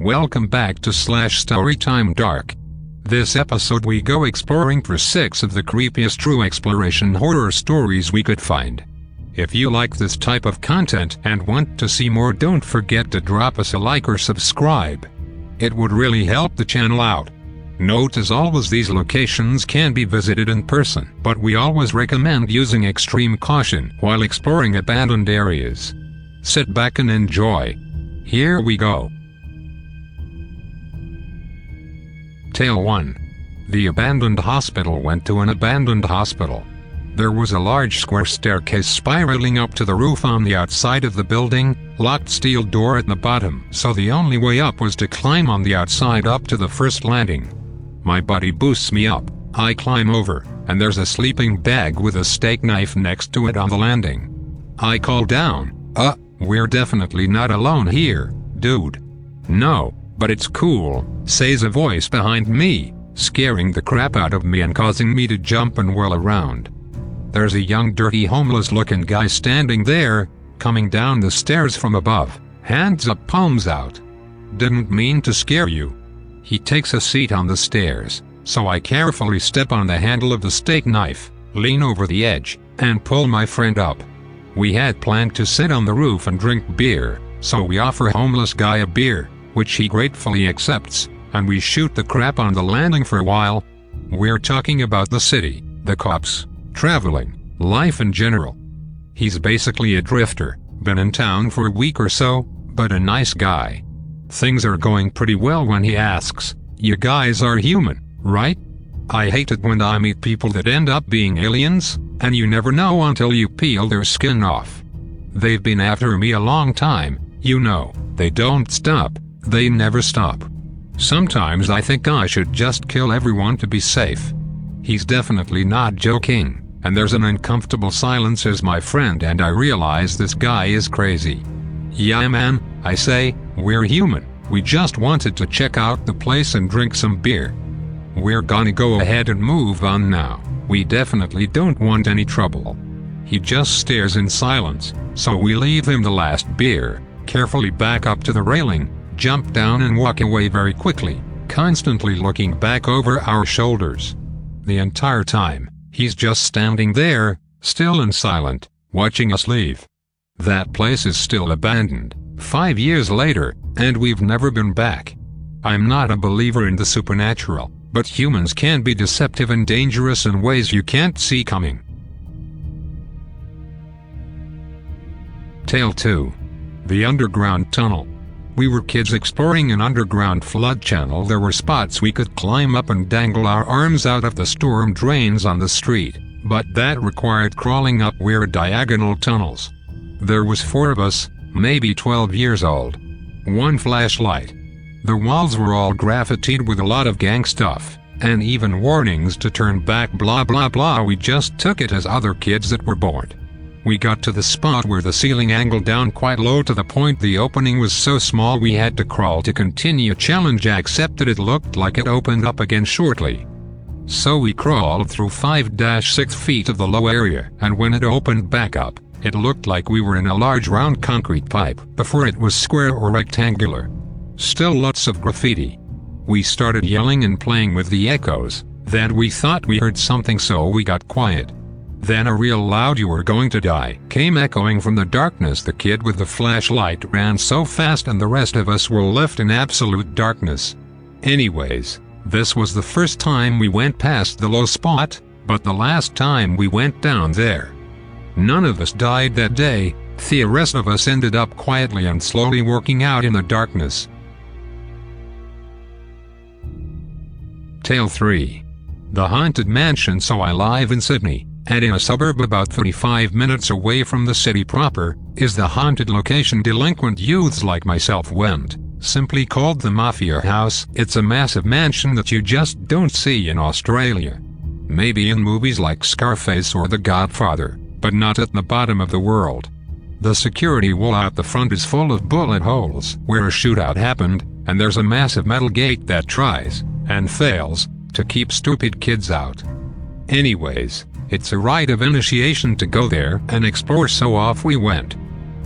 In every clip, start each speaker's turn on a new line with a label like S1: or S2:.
S1: Welcome back to Storytime Dark. This episode we go exploring for 6 of the creepiest true exploration horror stories we could find. If you like this type of content and want to see more, don't forget to drop us a like or subscribe. It would really help the channel out. Note as always, these locations can be visited in person, but we always recommend using extreme caution while exploring abandoned areas. Sit back and enjoy. Here we go. Tale 1. The abandoned hospital. Went to an abandoned hospital. There was a large square staircase spiraling up to the roof on the outside of the building, locked steel door at the bottom, so the only way up was to climb on the outside up to the first landing. My buddy boosts me up, I climb over, and there's a sleeping bag with a steak knife next to it on the landing. I call down, we're definitely not alone here, dude. No, but it's cool, says a voice behind me, scaring the crap out of me and causing me to jump and whirl around. There's a young dirty homeless looking guy standing there, coming down the stairs from above, hands up, palms out. Didn't mean to scare you. He takes a seat on the stairs, so I carefully step on the handle of the steak knife, lean over the edge, and pull my friend up. We had planned to sit on the roof and drink beer, so we offer homeless guy a beer, which he gratefully accepts, and we shoot the crap on the landing for a while. We're talking about the city, the cops, traveling, life in general. He's basically a drifter, been in town for a week or so, but a nice guy. Things are going pretty well when he asks, "You guys are human, right?" I hate it when I meet people that end up being aliens, and you never know until you peel their skin off. They've been after me a long time, you know, they don't stop, they never stop. Sometimes I think I should just kill everyone to be safe. He's definitely not joking, and there's an uncomfortable silence as my friend and I realize this guy is crazy. "Yeah man," I say, "we're human, we just wanted to check out the place and drink some beer. We're gonna go ahead and move on now, we definitely don't want any trouble." He just stares in silence, so we leave him the last beer, carefully back up to the railing, jump down and walk away very quickly, constantly looking back over our shoulders. The entire time, he's just standing there, still and silent, watching us leave. That place is still abandoned, 5 years later, and we've never been back. I'm not a believer in the supernatural, but humans can be deceptive and dangerous in ways you can't see coming. Tale 2. The underground tunnel. We were kids exploring an underground flood channel. There were spots we could climb up and dangle our arms out of the storm drains on the street, but that required crawling up weird diagonal tunnels. There was 4 of us, maybe 12 years old. 1 flashlight. The walls were all graffitied with a lot of gang stuff, and even warnings to turn back, blah blah blah. We just took it as other kids that were bored. We got to the spot where the ceiling angled down quite low to the point the opening was so small we had to crawl to continue. Challenge accepted. It looked like it opened up again shortly. So we crawled through 5-6 feet of the low area, and when it opened back up, it looked like we were in a large round concrete pipe before it was square or rectangular. Still lots of graffiti. We started yelling and playing with the echoes, then we thought we heard something so we got quiet. Then a real loud "you were going to die" came echoing from the darkness. The kid with the flashlight ran so fast and the rest of us were left in absolute darkness. Anyways, this was the first time we went past the low spot, but the last time we went down there. None of us died that day, the rest of us ended up quietly and slowly working out in the darkness. Tale 3. The haunted mansion. So I live in Sydney, and in a suburb about 35 minutes away from the city proper, is the haunted location delinquent youths like myself went, simply called the Mafia House. It's a massive mansion that you just don't see in Australia. Maybe in movies like Scarface or The Godfather, but not at the bottom of the world. The security wall out the front is full of bullet holes where a shootout happened, and there's a massive metal gate that tries, and fails, to keep stupid kids out. Anyways, it's a rite of initiation to go there and explore, so off we went.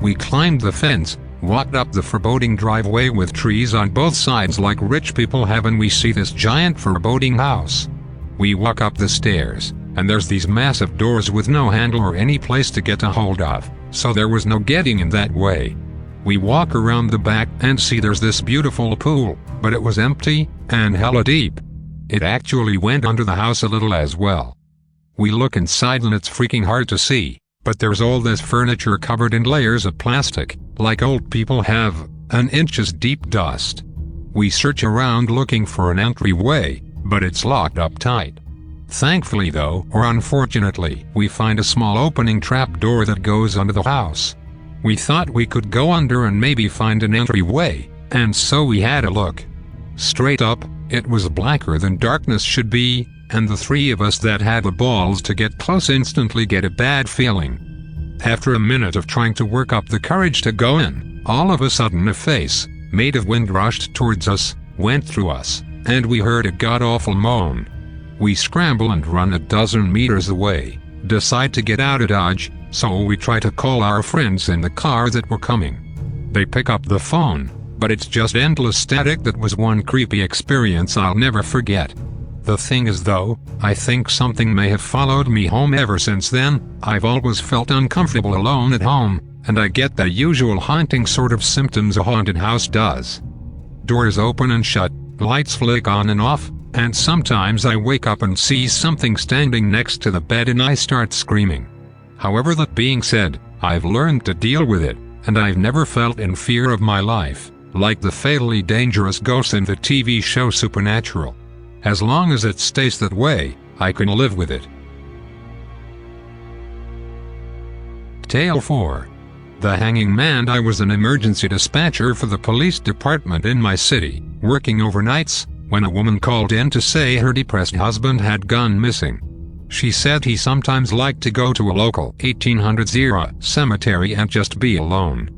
S1: We climbed the fence, Walked up the foreboding driveway with trees on both sides like rich people have, and we see this giant foreboding house. We walk up the stairs, and there's these massive doors with no handle or any place to get a hold of, so there was no getting in that way. We walk around the back and see there's this beautiful pool, but it was empty, and hella deep. It actually went under the house a little as well. We look inside and it's freaking hard to see, but there's all this furniture covered in layers of plastic, like old people have, an inches deep dust. We search around looking for an entryway, but it's locked up tight. Thankfully though, or unfortunately, we find a small opening trap door that goes under the house. We thought we could go under and maybe find an entryway, and so we had a look. Straight up, it was blacker than darkness should be, and the three of us that had the balls to get close instantly get a bad feeling. After a minute of trying to work up the courage to go in, all of a sudden a face, made of wind, rushed towards us, went through us, and we heard a god-awful moan. We scramble and run a dozen meters away, decide to get out of Dodge, so we try to call our friends in the car that were coming. They pick up the phone, but it's just endless static. That was one creepy experience I'll never forget. The thing is though, I think something may have followed me home ever since then. I've always felt uncomfortable alone at home, and I get the usual haunting sort of symptoms a haunted house does. Doors open and shut, lights flick on and off, and sometimes I wake up and see something standing next to the bed and I start screaming. However, that being said, I've learned to deal with it, and I've never felt in fear of my life, like the fatally dangerous ghosts in the TV show Supernatural. As long as it stays that way, I can live with it. Tale 4. The Hanging Man. I was an emergency dispatcher for the police department in my city, working overnights, when a woman called in to say her depressed husband had gone missing. She said he sometimes liked to go to a local 1800s-era cemetery and just be alone.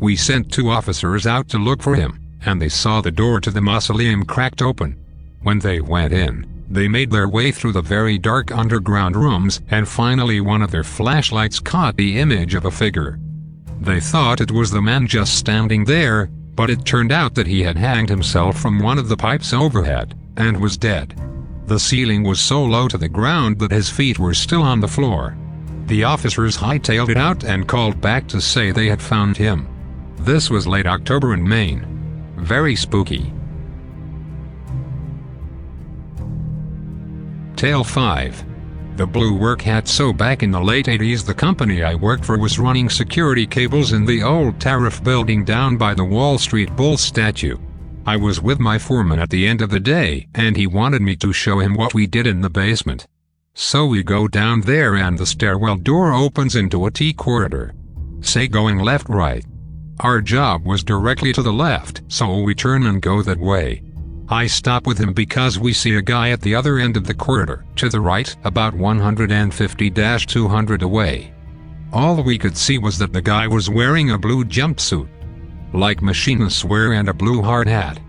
S1: We sent 2 officers out to look for him, and they saw the door to the mausoleum cracked open. When they went in, they made their way through the very dark underground rooms, and finally one of their flashlights caught the image of a figure. They thought it was the man just standing there, but it turned out that he had hanged himself from one of the pipes overhead, and was dead. The ceiling was so low to the ground that his feet were still on the floor. The officers hightailed it out and called back to say they had found him. This was late October in Maine. Very spooky. Tale 5. The Blue Work Hat. So back in the late 80s, the company I worked for was running security cables in the old tariff building down by the Wall Street Bull statue. I was with my foreman at the end of the day, and he wanted me to show him what we did in the basement. So we go down there and the stairwell door opens into a T corridor. Say going left-right. Our job was directly to the left, so we turn and go that way. I stop with him because we see a guy at the other end of the corridor, to the right, about 150-200 away. All we could see was that the guy was wearing a blue jumpsuit, like machinists wear, and a blue hard hat.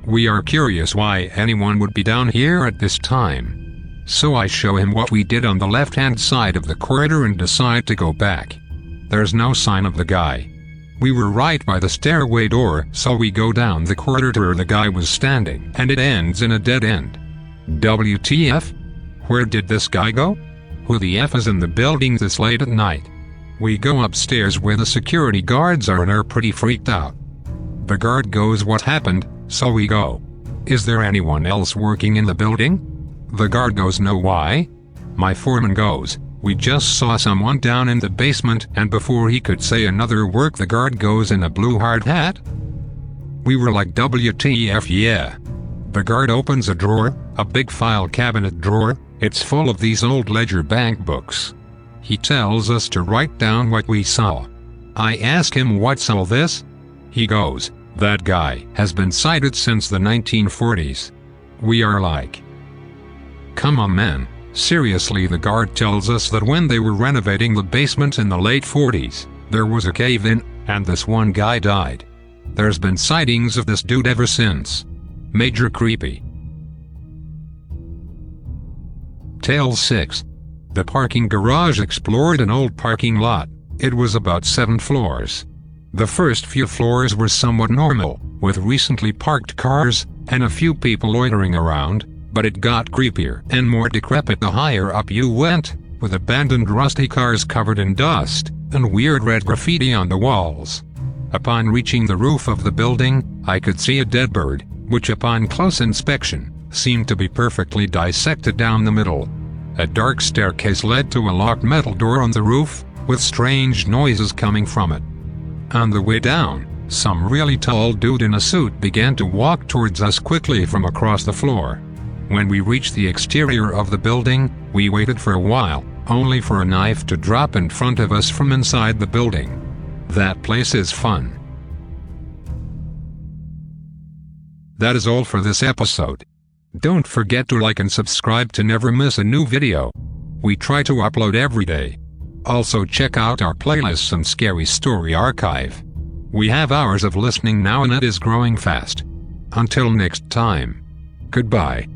S1: We are curious why anyone would be down here at this time. So I show him what we did on the left-hand side of the corridor and decide to go back. There's no sign of the guy. We were right by the stairway door, so we go down the corridor to where the guy was standing, and it ends in a dead end. WTF? Where did this guy go? Who the F is in the building this late at night? We go upstairs where the security guards are and are pretty freaked out. The guard goes, "What happened?" So we go, "Is there anyone else working in the building?" The guard goes, "No." Why? My foreman goes, "We just saw someone down in the basement," and before he could say another word, the guard goes, "In a blue hard hat?" We were like, WTF, yeah. The guard opens a drawer, a big file cabinet drawer. It's full of these old ledger bank books. He tells us to write down what we saw. I ask him, "What's all this?" He goes, "That guy has been sighted since the 1940s. We are like, "Come on, man. Seriously." The guard tells us that when they were renovating the basement in the late 40s, there was a cave-in, and this one guy died. There's been sightings of this dude ever since. Major creepy. Tale 6. The parking garage. Explored an old parking lot. It was about 7 floors. The first few floors were somewhat normal, with recently parked cars and a few people loitering around, but it got creepier and more decrepit the higher up you went, with abandoned rusty cars covered in dust and weird red graffiti on the walls. Upon reaching the roof of the building, I could see a dead bird, which upon close inspection, seemed to be perfectly dissected down the middle. A dark staircase led to a locked metal door on the roof, with strange noises coming from it. On the way down, some really tall dude in a suit began to walk towards us quickly from across the floor. When we reached the exterior of the building, we waited for a while, only for a knife to drop in front of us from inside the building. That place is fun. That is all for this episode. Don't forget to like and subscribe to never miss a new video. We try to upload every day. Also check out our playlists and scary story archive. We have hours of listening now and it is growing fast. Until next time. Goodbye.